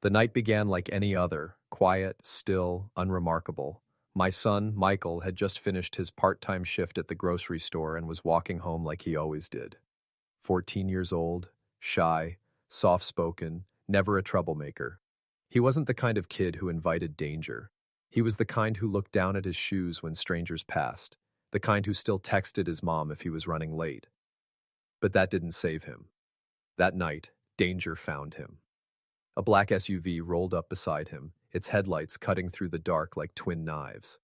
The night began like any other, quiet, still, unremarkable. My son, Michael, had just finished his part-time shift at the grocery store and was walking home like he always did. 14 years old, shy, soft-spoken, never a troublemaker. He wasn't the kind of kid who invited danger. He was the kind who looked down at his shoes when strangers passed, the kind who still texted his mom if he was running late. But that didn't save him. That night, danger found him. A black SUV rolled up beside him, its headlights cutting through the dark like twin knives.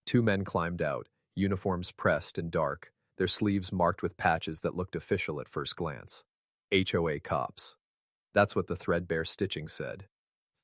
Two men climbed out, uniforms pressed and dark, their sleeves marked with patches that looked official at first glance. HOA cops. That's what the threadbare stitching said.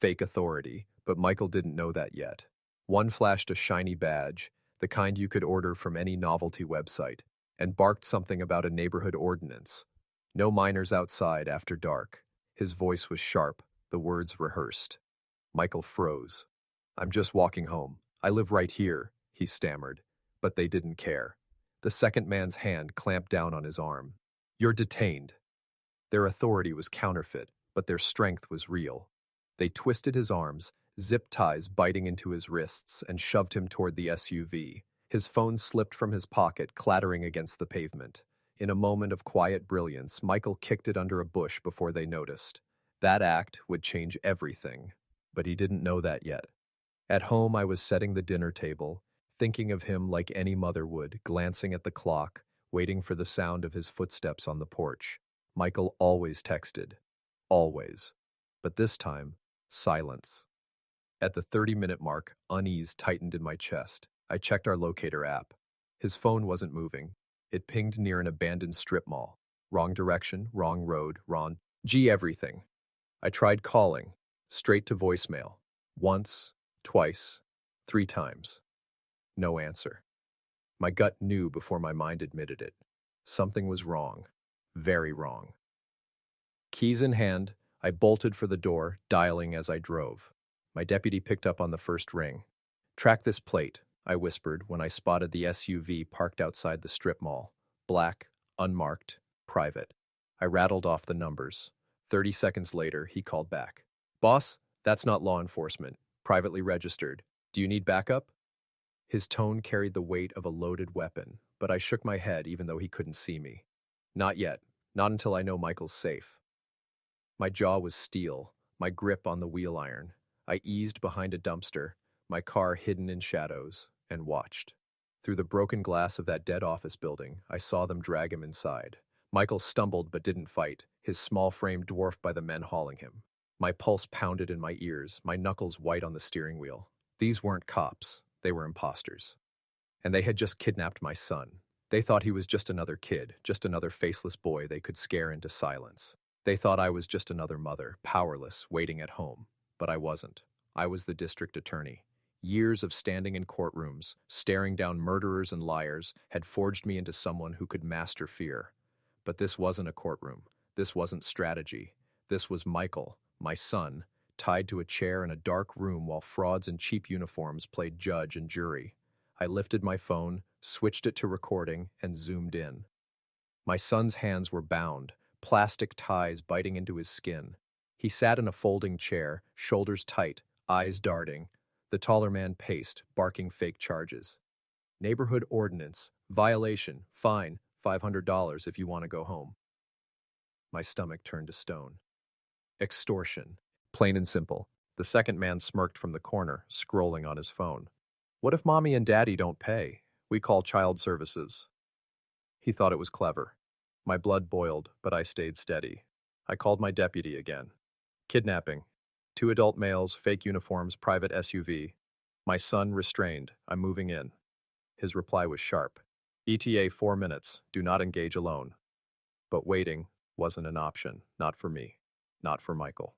Fake authority, but Michael didn't know that yet. One flashed a shiny badge, the kind you could order from any novelty website, and barked something about a neighborhood ordinance. No minors outside after dark. His voice was sharp, the words rehearsed. Michael froze. "I'm just walking home. I live right here," he stammered. But they didn't care. The second man's hand clamped down on his arm. "You're detained." Their authority was counterfeit, but their strength was real. They twisted his arms, zip ties biting into his wrists, and shoved him toward the SUV. His phone slipped from his pocket, clattering against the pavement. In a moment of quiet brilliance, Michael kicked it under a bush before they noticed. That act would change everything, but he didn't know that yet. At home, I was setting the dinner table, thinking of him like any mother would, glancing at the clock, waiting for the sound of his footsteps on the porch. Michael always texted. Always. But this time, silence. At the 30-minute mark, unease tightened in my chest. I checked our locator app. His phone wasn't moving. It pinged near an abandoned strip mall. Wrong direction, wrong road, wrong everything. I tried calling, straight to voicemail. Once, twice, 3 times. No answer. My gut knew before my mind admitted it. Something was wrong. Very wrong. Keys in hand, I bolted for the door, dialing as I drove. My deputy picked up on the first ring. "Track this plate," I whispered when I spotted the SUV parked outside the strip mall. Black, unmarked, private. I rattled off the numbers. 30 seconds later, he called back. "Boss, that's not law enforcement. Privately registered. Do you need backup?" His tone carried the weight of a loaded weapon, but I shook my head even though he couldn't see me. "Not yet. Not until I know Michael's safe." My jaw was steel, my grip on the wheel iron. I eased behind a dumpster, my car hidden in shadows, and watched. Through the broken glass of that dead office building, I saw them drag him inside. Michael stumbled but didn't fight, his small frame dwarfed by the men hauling him. My pulse pounded in my ears, my knuckles white on the steering wheel. These weren't cops, they were imposters. And they had just kidnapped my son. They thought he was just another kid, just another faceless boy they could scare into silence. They thought I was just another mother, powerless, waiting at home. But I wasn't. I was the district attorney. Years of standing in courtrooms, staring down murderers and liars, had forged me into someone who could master fear. But this wasn't a courtroom. This wasn't strategy. This was Michael, my son, tied to a chair in a dark room while frauds in cheap uniforms played judge and jury. I lifted my phone, switched it to recording, and zoomed in. My son's hands were bound, plastic ties biting into his skin. He sat in a folding chair, shoulders tight, eyes darting. The taller man paced, barking fake charges. "Neighborhood ordinance, violation, fine, $500 if you want to go home." My stomach turned to stone. Extortion. Plain and simple. The second man smirked from the corner, scrolling on his phone. "What if mommy and daddy don't pay? We call child services." He thought it was clever. My blood boiled, but I stayed steady. I called my deputy again. "Kidnapping. 2 adult males, fake uniforms, private SUV. My son restrained. I'm moving in." His reply was sharp. "ETA 4 minutes. Do not engage alone." But waiting wasn't an option. Not for me. Not for Michael.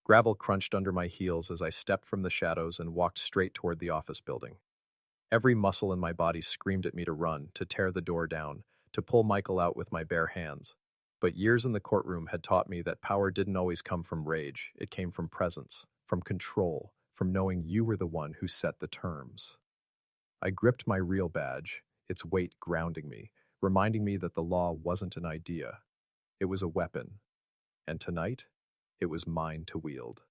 Gravel crunched under my heels as I stepped from the shadows and walked straight toward the office building. Every muscle in my body screamed at me to run, to tear the door down, to pull Michael out with my bare hands. But years in the courtroom had taught me that power didn't always come from rage. It came from presence, from control, from knowing you were the one who set the terms. I gripped my real badge, its weight grounding me, reminding me that the law wasn't an idea. It was a weapon. And tonight, It was mine to wield.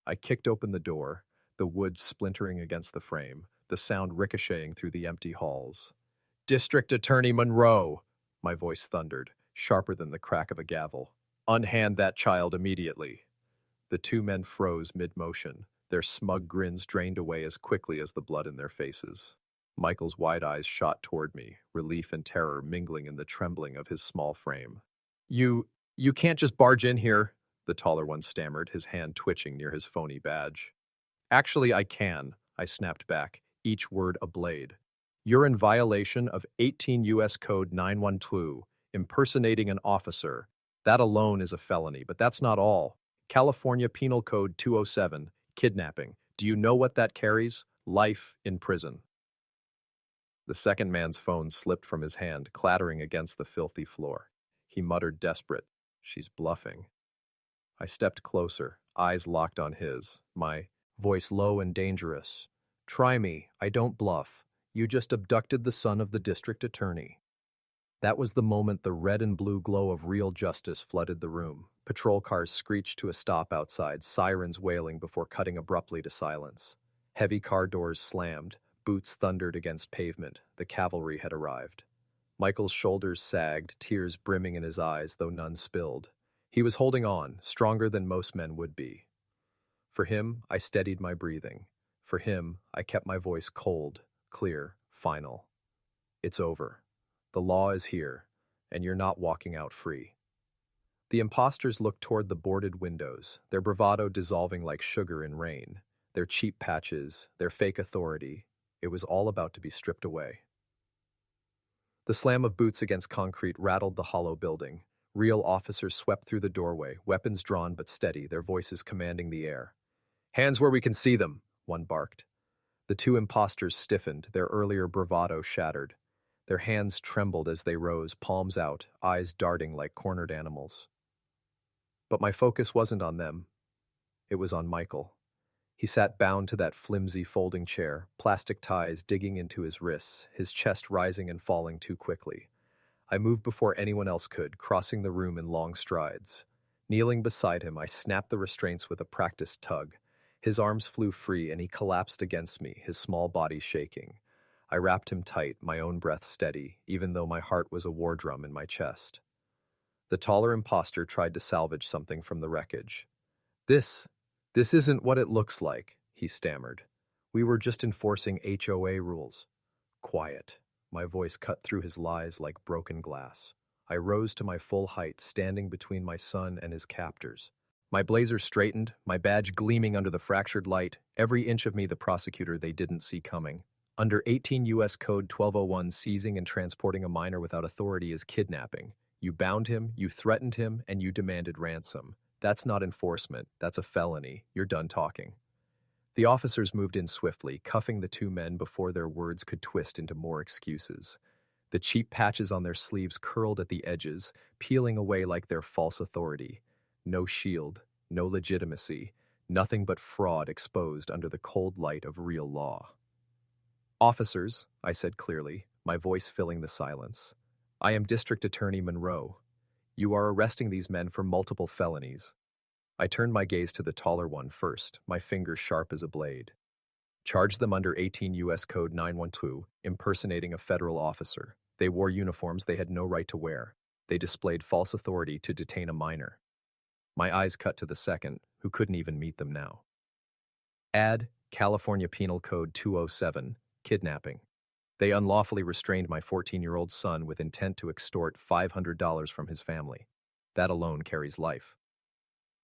I kicked open the door, the wood splintering against the frame, the sound ricocheting through the empty halls. District Attorney Monroe, my voice thundered, sharper than the crack of a gavel. Unhand that child immediately. The two men froze mid-motion, their smug grins drained away as quickly as the blood in their faces. Michael's wide eyes shot toward me, relief and terror mingling in the trembling of his small frame. You can't just barge in here, the taller one stammered, his hand twitching near his phony badge. Actually, I can, I snapped back, each word a blade. You're in violation of 18 U.S. Code 912, impersonating an officer. That alone is a felony, but that's not all. California Penal Code 207, kidnapping. Do you know what that carries? Life in prison. The second man's phone slipped from his hand, clattering against the filthy floor. He muttered desperate, "She's bluffing." I stepped closer, eyes locked on his, my voice low and dangerous. "Try me, I don't bluff. You just abducted the son of the district attorney." That was the moment the red and blue glow of real justice flooded the room. Patrol cars screeched to a stop outside, sirens wailing before cutting abruptly to silence. Heavy car doors slammed, boots thundered against pavement. The cavalry had arrived. Michael's shoulders sagged, tears brimming in his eyes, though none spilled. He was holding on, stronger than most men would be. For him, I steadied my breathing. For him, I kept my voice cold, clear, final. It's over. The law is here, and you're not walking out free. The imposters looked toward the boarded windows, their bravado dissolving like sugar in rain, their cheap patches, their fake authority. It was all about to be stripped away. The slam of boots against concrete rattled the hollow building. Real officers swept through the doorway, weapons drawn but steady, their voices commanding the air. "Hands where we can see them," one barked. The two imposters stiffened, their earlier bravado shattered. Their hands trembled as they rose, palms out, eyes darting like cornered animals. But my focus wasn't on them. It was on Michael. He sat bound to that flimsy folding chair, plastic ties digging into his wrists, his chest rising and falling too quickly. I moved before anyone else could, crossing the room in long strides. Kneeling beside him, I snapped the restraints with a practiced tug. His arms flew free and he collapsed against me, his small body shaking. I wrapped him tight, my own breath steady, even though my heart was a war drum in my chest. The taller imposter tried to salvage something from the wreckage. This isn't what it looks like," he stammered. "We were just enforcing HOA rules." Quiet. My voice cut through his lies like broken glass. I rose to my full height, standing between my son and his captors. My blazer straightened, my badge gleaming under the fractured light, every inch of me the prosecutor they didn't see coming. Under 18 U.S. Code 1201, seizing and transporting a minor without authority is kidnapping. You bound him, you threatened him, and you demanded ransom. That's not enforcement, that's a felony. You're done talking. The officers moved in swiftly, cuffing the two men before their words could twist into more excuses. The cheap patches on their sleeves curled at the edges, peeling away like their false authority. No shield, no legitimacy, nothing but fraud exposed under the cold light of real law. "Officers," I said clearly, my voice filling the silence. "I am District Attorney Monroe. You are arresting these men for multiple felonies." I turned my gaze to the taller one first, my fingers sharp as a blade. "Charge them under 18 U.S. Code 912, impersonating a federal officer. They wore uniforms they had no right to wear. They displayed false authority to detain a minor." My eyes cut to the second, who couldn't even meet them now. "Add California Penal Code 207, kidnapping. They unlawfully restrained my 14-year-old son with intent to extort $500 from his family. That alone carries life."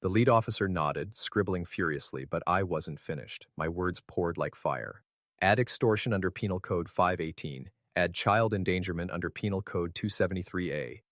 The lead officer nodded, scribbling furiously, but I wasn't finished. My words poured like fire. "Add extortion under Penal Code 518. Add child endangerment under Penal Code 273A.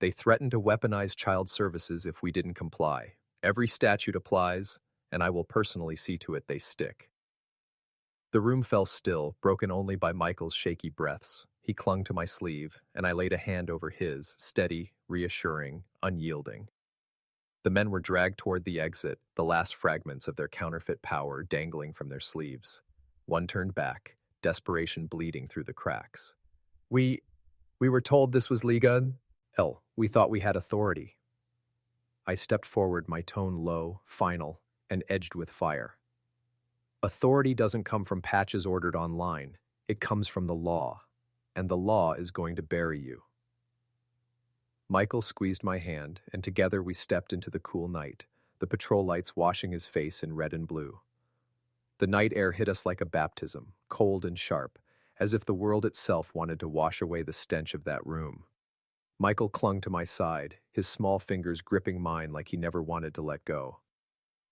They threatened to weaponize child services if we didn't comply. Every statute applies, and I will personally see to it they stick." The room fell still, broken only by Michael's shaky breaths. He clung to my sleeve, and I laid a hand over his, steady, reassuring, unyielding. The men were dragged toward the exit, the last fragments of their counterfeit power dangling from their sleeves. One turned back, desperation bleeding through the cracks. We were told this was legal. We thought we had authority." I stepped forward, my tone low, final, and edged with fire. Authority doesn't come from patches ordered online. It comes from the law. And the law is going to bury you. Michael squeezed my hand, and together we stepped into the cool night, the patrol lights washing his face in red and blue. The night air hit us like a baptism, cold and sharp, as if the world itself wanted to wash away the stench of that room. Michael clung to my side, his small fingers gripping mine like he never wanted to let go.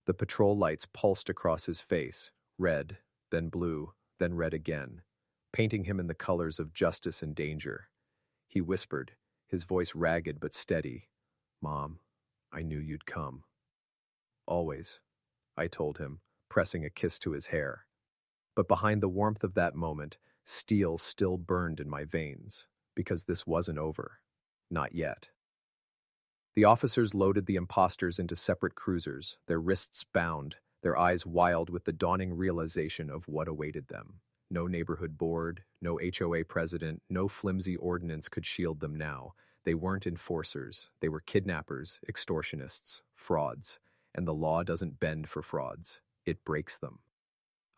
The patrol lights pulsed across his face, red, then blue, then red again, painting him in the colors of justice and danger. He whispered, his voice ragged but steady, "Mom, I knew you'd come." "Always," I told him, pressing a kiss to his hair. But behind the warmth of that moment, steel still burned in my veins, because this wasn't over. Not yet. The officers loaded the imposters into separate cruisers, their wrists bound, their eyes wild with the dawning realization of what awaited them. No neighborhood board, no HOA president, no flimsy ordinance could shield them now. They weren't enforcers. They were kidnappers, extortionists, frauds. And the law doesn't bend for frauds. It breaks them.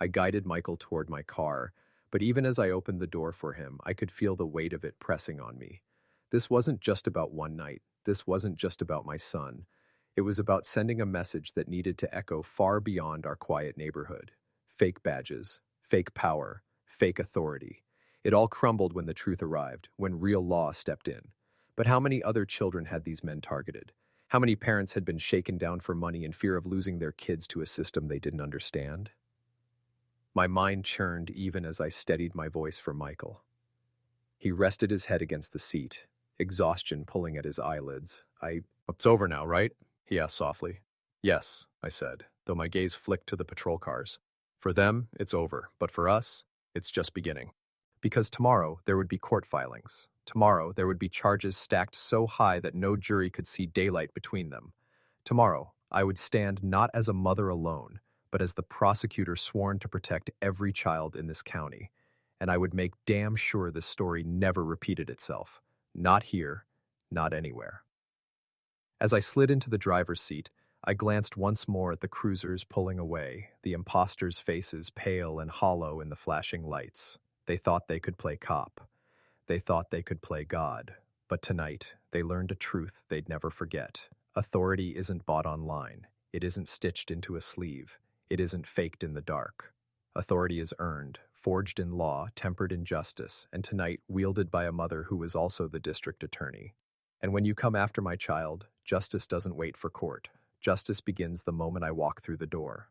I guided Michael toward my car, but even as I opened the door for him, I could feel the weight of it pressing on me. This wasn't just about one night. This wasn't just about my son. It was about sending a message that needed to echo far beyond our quiet neighborhood. Fake badges, fake power, fake authority. It all crumbled when the truth arrived, when real law stepped in. But how many other children had these men targeted? How many parents had been shaken down for money in fear of losing their kids to a system they didn't understand? My mind churned even as I steadied my voice for Michael. He rested his head against the seat, exhaustion pulling at his eyelids. "It's over now, right?" he asked softly. "Yes," I said, though my gaze flicked to the patrol cars. "For them, it's over, but for us, it's just beginning." Because tomorrow there would be court filings. Tomorrow there would be charges stacked so high that no jury could see daylight between them. Tomorrow I would stand not as a mother alone, but as the prosecutor sworn to protect every child in this county. And I would make damn sure this story never repeated itself. Not here, not anywhere. As I slid into the driver's seat, I glanced once more at the cruisers pulling away, the imposters' faces pale and hollow in the flashing lights. They thought they could play cop. They thought they could play God. But tonight, they learned a truth they'd never forget. Authority isn't bought online. It isn't stitched into a sleeve. It isn't faked in the dark. Authority is earned, forged in law, tempered in justice, and tonight wielded by a mother who was also the district attorney. And when you come after my child, justice doesn't wait for court. Justice begins the moment I walk through the door.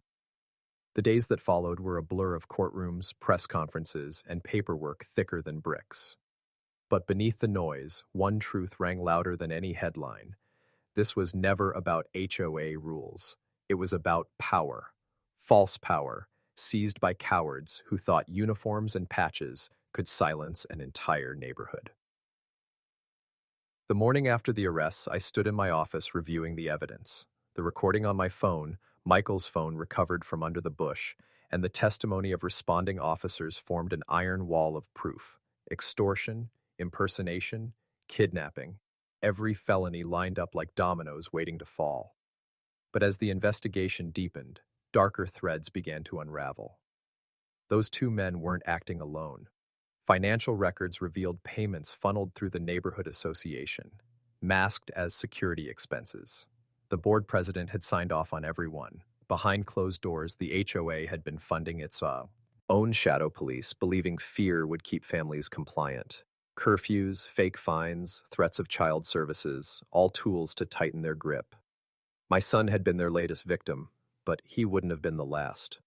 The days that followed were a blur of courtrooms, press conferences, and paperwork thicker than bricks. But beneath the noise, one truth rang louder than any headline. This was never about HOA rules. It was about power. False power, seized by cowards who thought uniforms and patches could silence an entire neighborhood. The morning after the arrests, I stood in my office reviewing the evidence. The recording on my phone, Michael's phone recovered from under the bush, and the testimony of responding officers formed an iron wall of proof. Extortion, impersonation, kidnapping. Every felony lined up like dominoes waiting to fall. But as the investigation deepened, darker threads began to unravel. Those two men weren't acting alone. Financial records revealed payments funneled through the neighborhood association, masked as security expenses. The board president had signed off on every one. Behind closed doors, the HOA had been funding its own shadow police, believing fear would keep families compliant. Curfews, fake fines, threats of child services, all tools to tighten their grip. My son had been their latest victim, but he wouldn't have been the last.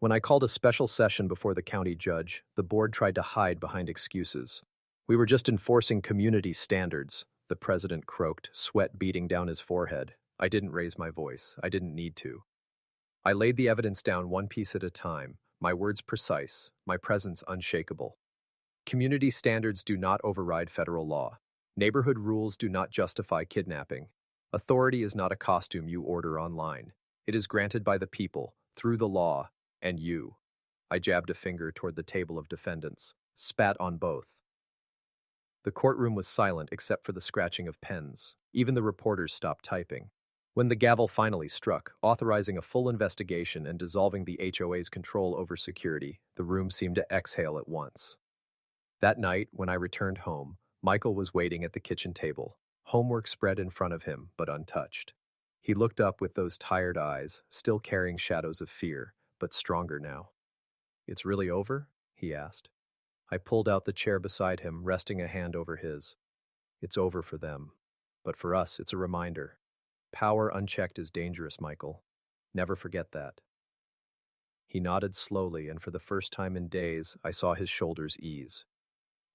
When I called a special session before the county judge, the board tried to hide behind excuses. "We were just enforcing community standards," the president croaked, sweat beading down his forehead. I didn't raise my voice. I didn't need to. I laid the evidence down one piece at a time, my words precise, my presence unshakable. Community standards do not override federal law. Neighborhood rules do not justify kidnapping. Authority is not a costume you order online. It is granted by the people, through the law, and you. I jabbed a finger toward the table of defendants, spat on both. The courtroom was silent except for the scratching of pens. Even the reporters stopped typing. When the gavel finally struck, authorizing a full investigation and dissolving the HOA's control over security, the room seemed to exhale at once. That night, when I returned home, Michael was waiting at the kitchen table, homework spread in front of him, but untouched. He looked up with those tired eyes, still carrying shadows of fear, but stronger now. "It's really over?" he asked. I pulled out the chair beside him, resting a hand over his. "It's over for them. But for us, it's a reminder. Power unchecked is dangerous, Michael. Never forget that." He nodded slowly, and for the first time in days, I saw his shoulders ease.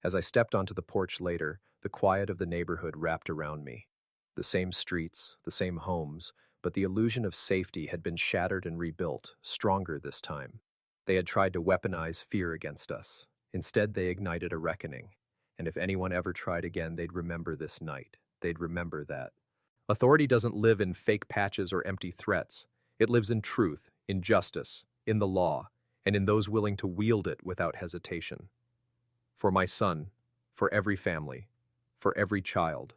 As I stepped onto the porch later, the quiet of the neighborhood wrapped around me. The same streets, the same homes, but the illusion of safety had been shattered and rebuilt, stronger this time. They had tried to weaponize fear against us. Instead, they ignited a reckoning. And if anyone ever tried again, they'd remember this night. They'd remember that. Authority doesn't live in fake patches or empty threats. It lives in truth, in justice, in the law, and in those willing to wield it without hesitation. For my son, for every family, for every child,